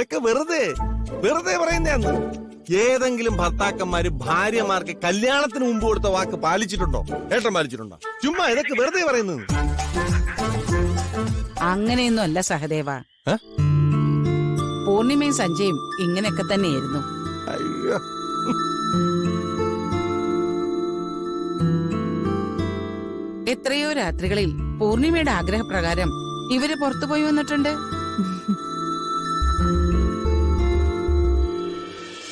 ഇതൊക്കെ വെറുതെ പറയുന്നതാന്ന്. ഏതെങ്കിലും ഭർത്താക്കന്മാര് ഭാര്യമാർക്ക് കല്യാണത്തിന് മുമ്പ് കൊടുത്ത വാക്ക് പാലിച്ചിട്ടുണ്ടോ? ഏട്ടൻ പാലിച്ചിട്ടുണ്ടോ? ചുമ്മാ ഇതൊക്കെ വെറുതെ പറയുന്നത്. അങ്ങനെയൊന്നും അല്ല സഹദേവ. പൂർണിമയും സഞ്ജയും ഇങ്ങനെയൊക്കെ തന്നെയായിരുന്നു. അയ്യോ, എത്രയോ രാത്രികളിൽ പൂർണിമയുടെ ആഗ്രഹപ്രകാരം ഇവര് പുറത്തുപോയി വന്നിട്ടുണ്ട്.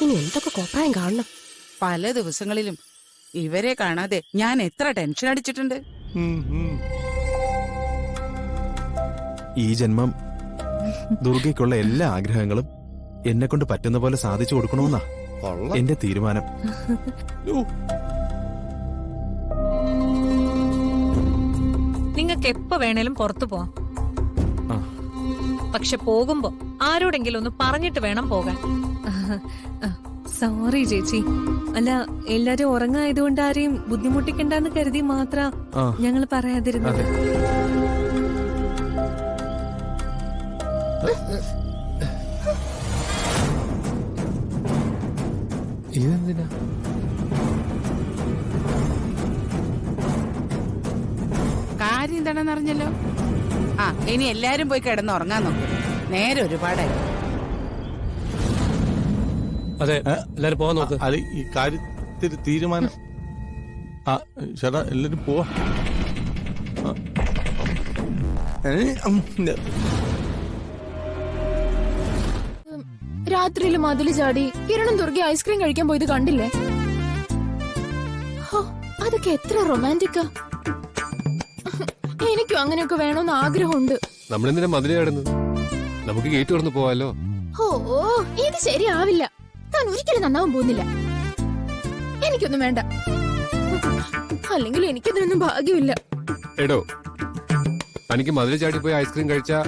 ഇനി എന്തൊക്കെ കോപ്രായം കാണണം. പല ദിവസങ്ങളിലും ഇവരെ കാണാതെ ഞാൻ എത്ര ടെൻഷൻ അടിച്ചിട്ടുണ്ട്. ഈ ജന്മം ദുർഗയ്ക്കുള്ള എല്ലാ ആഗ്രഹങ്ങളും എന്നെ കൊണ്ട് പറ്റുന്ന പോലെ സാധിച്ചു കൊടുക്കണമെന്നാ എന്റെ തീരുമാനം. നിങ്ങൾക്ക് എപ്പോ വേണേലും പുറത്തു പോവാം. പക്ഷെ പോകുമ്പോ ആരോടെങ്കിലും ഒന്ന് പറഞ്ഞിട്ട് വേണം പോകാൻ. സോറി ചേച്ചി, അല്ല എല്ലാരും ഉറങ്ങായതുകൊണ്ട് ആരെയും ബുദ്ധിമുട്ടിക്കണ്ടെന്ന് കരുതി മാത്ര ഞങ്ങൾ പറയാതിരുന്നത്. ഇതെന്തിനാ? കാര്യം എന്താണെന്ന് അറിഞ്ഞല്ലോ. ഇനി എല്ലാരും പോയി കിടന്ന് ഉറങ്ങാൻ നോക്കും. നേരെ ഒരുപാടായി. അതെ, എല്ലാരും പോവാൻ നോക്ക്. അത് ഈ കാര്യത്തിൽ തീരുമാനം. ചേട്ടാ എല്ലാരും പോവാ. രാത്രിയിൽ മതില് ചാടി കിരണും ദുർഗ ഐസ്ക്രീം കഴിക്കാൻ പോയത് കണ്ടില്ലേ? അതൊക്കെ എത്ര റൊമാൻറ്റിക്കാ. എനിക്കും അങ്ങനെയൊക്കെ വേണമെന്ന് ആഗ്രഹമുണ്ട്. നമ്മളെന്തിനാ മതില് കിടന്നത്? നമുക്ക് ഗേറ്റ് തുറന്ന് പോവാലോ. ഓ, ഇത് ശരിയാവില്ല. ഞാൻ ഒരിക്കലും നന്നാവാൻ പോകുന്നില്ല. എനിക്കൊന്നും വേണ്ട. അല്ലെങ്കിൽ എനിക്കതിനൊന്നും ഭാഗ്യമില്ല. എടോ, തനിക്ക് മതില് ചാടി പോയി ഐസ്ക്രീം കഴിച്ചാ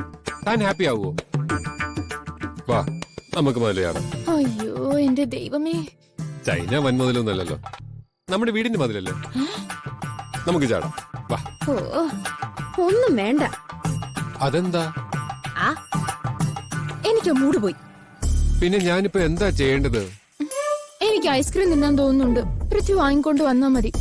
താൻ ഹാപ്പി ആവുമോ? വാ, നമുക്ക് മതില് ചാടാം. അയ്യോ എന്റെ ദൈവമേ, ചൈന വൻമതിലൊന്നല്ലല്ലോ, നമ്മുടെ വീടിന്റെ മതിലല്ലേ. നമുക്ക് ചാടാം, വാ. ഓ, ഒന്നും വേണ്ട. അതെന്താ? എനിക്ക് മൂഡ് പോയി. പിന്നെ ഞാനിപ്പോ എന്താ ചെയ്യേണ്ടത്? എനിക്ക് ഐസ്ക്രീം തിന്നാൻ തോന്നുന്നുണ്ട്. പൃഥ്വി വാങ്ങിക്കൊണ്ട് വന്നാ മതി.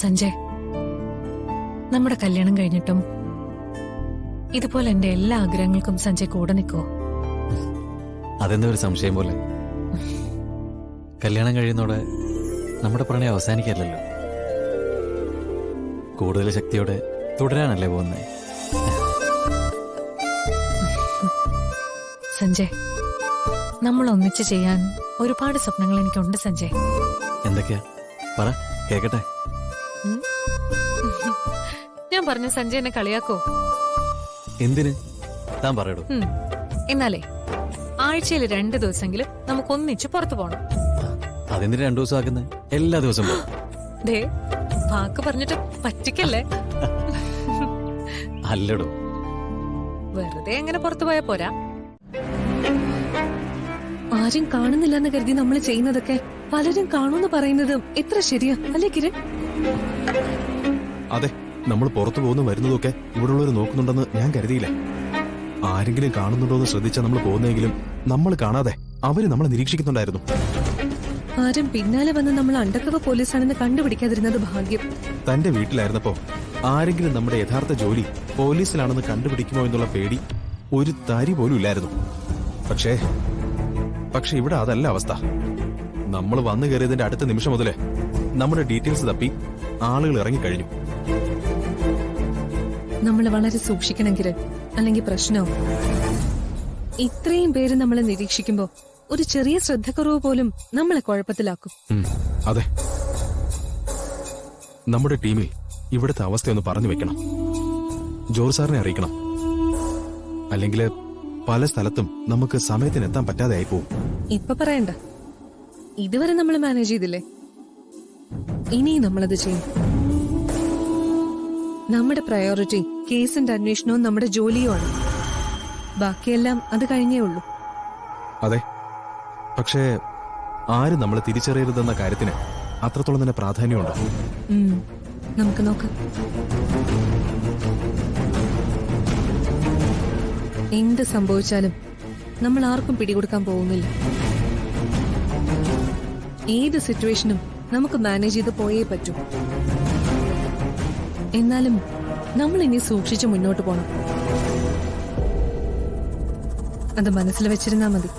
സഞ്ജയ്, നമ്മുടെ കല്യാണം കഴിഞ്ഞിട്ടും ഇതുപോലെ എന്റെ എല്ലാ ആഗ്രഹങ്ങൾക്കും സഞ്ജയ് കൂടെ നിൽക്കോ? അതെന്താ ഒരു സംശയം പോലെ? കല്യാണം കഴിയുന്നതോടെ നമ്മുടെ പ്രണയം അവസാനിക്കല്ലോ, കൂടുതൽ ശക്തിയോടെ തുടരാനല്ലേ പോകുന്നേ. സഞ്ജയ്, നമ്മൾ ഒന്നിച്ച് ചെയ്യാൻ ഒരുപാട് സ്വപ്നങ്ങൾ എനിക്കുണ്ട് സഞ്ജയ്. എന്തൊക്കെയാ പറ, കേക്കട്ടെ. ഞാൻ പറഞ്ഞ സഞ്ജയ് എന്നെ കളിയാക്കോ? എന്തിന്? താൻ പറയടോ. എന്നാലേ ആഴ്ചയിൽ 2 ദിവസമെങ്കിലും നമുക്ക് ഒന്നിച്ച് പുറത്തു പോകണം. അതെന്തിന് 2 ദിവസം ആക്കുന്നേ? എല്ലാ ദിവസവും ദേ, വാക്ക് പറഞ്ഞിട്ട് പറ്റിക്കല്ലേ. അല്ലടോ, വെറുതെ എങ്ങനെ പുറത്തു പോയാ പോരാ. ആരും കാണുന്നില്ലെന്ന് കരുതി നമ്മൾ ചെയ്യുന്നതൊക്കെ പലരും കാണുമെന്ന് പറയുന്നത് എത്ര ശരിയാ അല്ലേ കിരൺ? അതെ, നമ്മൾ പുറത്തു പോകുന്നു വരുന്നതൊക്കെ ഇവിടെ ഉള്ളവർ നോക്കുന്നുണ്ടെന്ന് ഞാൻ കരുതിയില്ല. ആരെങ്കിലും കാണുന്നുണ്ടോന്ന് ശ്രദ്ധിച്ചാൽ നമ്മൾ പോകുന്നെങ്കിലും നമ്മൾ കാണാതെ അവര് നമ്മളെ നിരീക്ഷിക്കുന്നുണ്ടായിരുന്നു. ആരും പിന്നാലെ വന്ന് നമ്മൾ അണ്ടർകവർ പോലീസാണെന്ന് കണ്ടുപിടിക്കാതിരുന്നത് ഭാഗ്യം. തന്റെ വീട്ടിലായിരുന്നപ്പോ ആരെങ്കിലും നമ്മുടെ യഥാർത്ഥ ജോലി പോലീസിലാണെന്ന് കണ്ടുപിടിക്കുമോ എന്നുള്ള പേടി ഒരു തരി പോലും ഇല്ലായിരുന്നു. പക്ഷേ ഇവിടെ അതല്ല അവസ്ഥ. നമ്മൾ വന്നു കയറിയതിന്റെ അടുത്ത നിമിഷം മുതലേ നമ്മുടെ ഡീറ്റെയിൽസ് തപ്പി ആളുകൾ ഇറങ്ങിക്കഴിഞ്ഞു. നമ്മൾ വളരെ സൂക്ഷിക്കണം കിരൺ, അല്ലെങ്കിൽ പ്രശ്നവും. ഇത്രയും പേര് നമ്മളെ നിരീക്ഷിക്കുമ്പോ ഒരു ചെറിയ ശ്രദ്ധക്കുറവ് പോലും നമ്മളെ കുഴപ്പത്തിലാക്കും. അതെ, നമ്മുടെ ടീമിൽ ഇവിടുത്തെ അവസ്ഥയൊന്ന് പറഞ്ഞു വെക്കണം. ജോർജ് സാറിനെ അറിയിക്കണം. അല്ലെങ്കിൽ പല സ്ഥലത്തും നമുക്ക് സമയത്തിന് എത്താൻ പറ്റാതെ ആയി പോവും. ഇപ്പൊ പറയണ്ട, ഇതുവരെ നമ്മൾ മാനേജ് ചെയ്തില്ലേ, ഇനിയും നമ്മളത് ചെയ്യും. നമ്മുടെ പ്രയോറിറ്റി കേസിന്റെ അന്വേഷണവും നമ്മുടെ ജോലിയുമാണ്. ബാക്കിയെല്ലാം അത് കഴിഞ്ഞേ ഉള്ളൂ. അതെ, പക്ഷേ ആര് നമ്മളെ തിരിച്ചറിയരുതെന്ന കാര്യത്തിന് അത്രത്തോളം തന്നെ പ്രാധാന്യമുണ്ടോ? നമുക്ക് നോക്കാം. എന്ത് സംഭവിച്ചാലും നമ്മൾ ആർക്കും പിടികൊടുക്കാൻ പോകുന്നില്ല. ഏത് സിറ്റുവേഷനും നമുക്ക് മാനേജ് ചെയ്ത് പോയേ പറ്റൂ. എന്നാലും നമ്മൾ ഇനി സൂക്ഷിച്ച് മുന്നോട്ട് പോണം. അത് മനസ്സിൽ വെച്ചിരുന്നാ മതി.